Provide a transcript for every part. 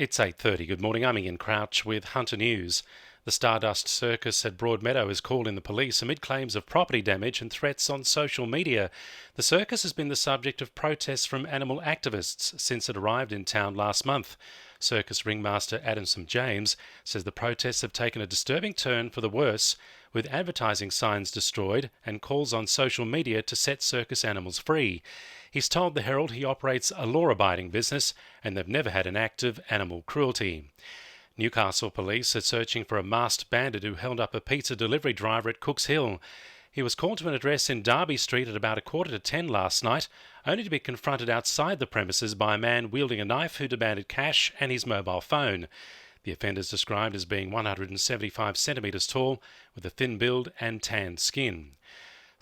It's 8:30. Good morning. I'm Ian Crouch with Hunter News. The Stardust Circus at Broadmeadow has called in the police amid claims of property damage and threats on social media. The circus has been the subject of protests from animal activists since it arrived in town last month. Circus ringmaster Adam St James says the protests have taken a disturbing turn for the worse, with advertising signs destroyed and calls on social media to set circus animals free. He's told the Herald he operates a law-abiding business and they've never had an act of animal cruelty. Newcastle police are searching for a masked bandit who held up a pizza delivery driver at Cooks Hill. He was called to an address in Derby Street at about 10:15 last night, only to be confronted outside the premises by a man wielding a knife who demanded cash and his mobile phone. The offender is described as being 175 centimetres tall, with a thin build and tanned skin.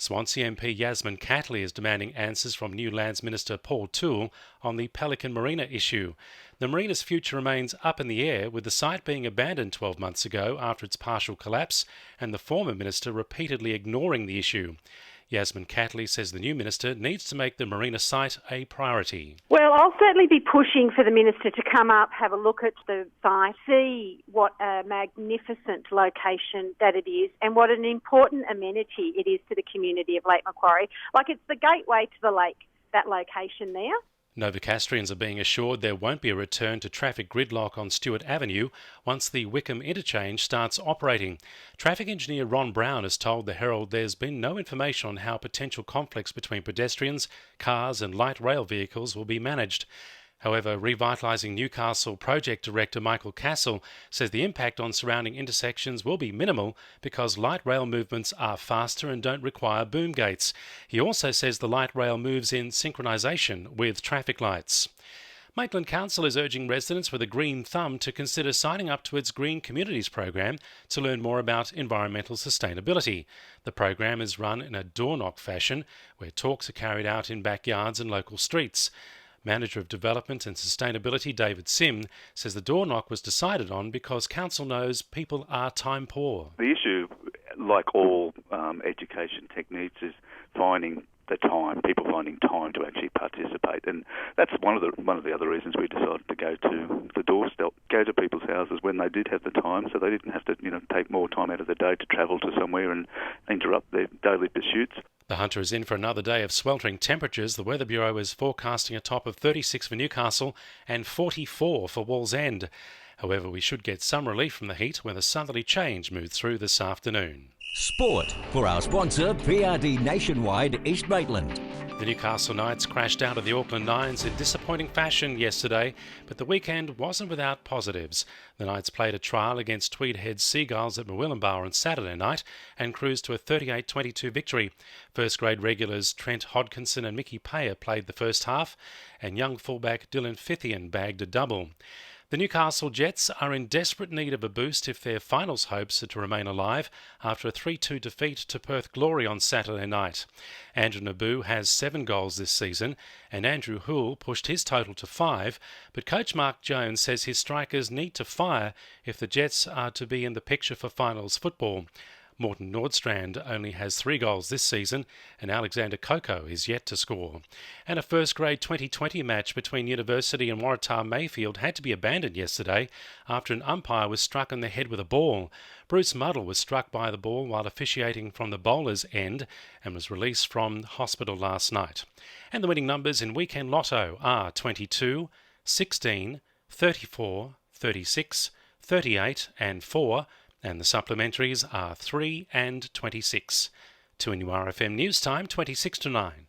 Swansea MP Yasmin Catley is demanding answers from New Lands Minister Paul Toole on the Pelican Marina issue. The marina's future remains up in the air, with the site being abandoned 12 months ago after its partial collapse and the former minister repeatedly ignoring the issue. Yasmin Catley says the new minister needs to make the marina site a priority. Well, I'll certainly be pushing for the minister to come up, have a look at the site, see what a magnificent location that it is and what an important amenity it is to the community of Lake Macquarie. Like, it's the gateway to the lake, that location there. Novocastrians are being assured there won't be a return to traffic gridlock on Stewart Avenue once the Wickham interchange starts operating. Traffic engineer Ron Brown has told the Herald there's been no information on how potential conflicts between pedestrians, cars and light rail vehicles will be managed. However, Revitalising Newcastle Project Director Michael Castle says the impact on surrounding intersections will be minimal because light rail movements are faster and don't require boom gates. He also says the light rail moves in synchronisation with traffic lights. Maitland Council is urging residents with a green thumb to consider signing up to its Green Communities program to learn more about environmental sustainability. The program is run in a door-knock fashion, where talks are carried out in backyards and local streets. Manager of Development and Sustainability David Sim says the door knock was decided on because council knows people are time poor. The issue, like all education techniques, is finding people finding time to actually participate, and that's one of the other reasons we decided to go to the doorstep, go to people's houses when they did have the time, so they didn't have to take more time out of the day to travel to somewhere and interrupt their daily pursuits. The Hunter is in for another day of sweltering temperatures. The Weather Bureau is forecasting a top of 36 for Newcastle and 44 for Wallsend. However, we should get some relief from the heat when the southerly change moves through this afternoon. Sport for our sponsor, PRD Nationwide East Maitland. The Newcastle Knights crashed out of the Auckland Nines in disappointing fashion yesterday, but the weekend wasn't without positives. The Knights played a trial against Tweed Heads Seagulls at Murwillumbah on Saturday night and cruised to a 38-22 victory. First grade regulars Trent Hodkinson and Mickey Payer played the first half, and young fullback Dylan Fithian bagged a double. The Newcastle Jets are in desperate need of a boost if their finals hopes are to remain alive after a 3-2 defeat to Perth Glory on Saturday night. Andrew Naboo has 7 goals this season and Andrew Houle pushed his total to 5, but coach Mark Jones says his strikers need to fire if the Jets are to be in the picture for finals football. Morton Nordstrand only has 3 goals this season and Alexander Coco is yet to score. And a first-grade 2020 match between University and Waratah Mayfield had to be abandoned yesterday after an umpire was struck on the head with a ball. Bruce Muddle was struck by the ball while officiating from the bowler's end and was released from hospital last night. And the winning numbers in Weekend Lotto are 22, 16, 34, 36, 38 and 4, and the supplementaries are 3 and 26. 2NURFM News Time, 26 to 9.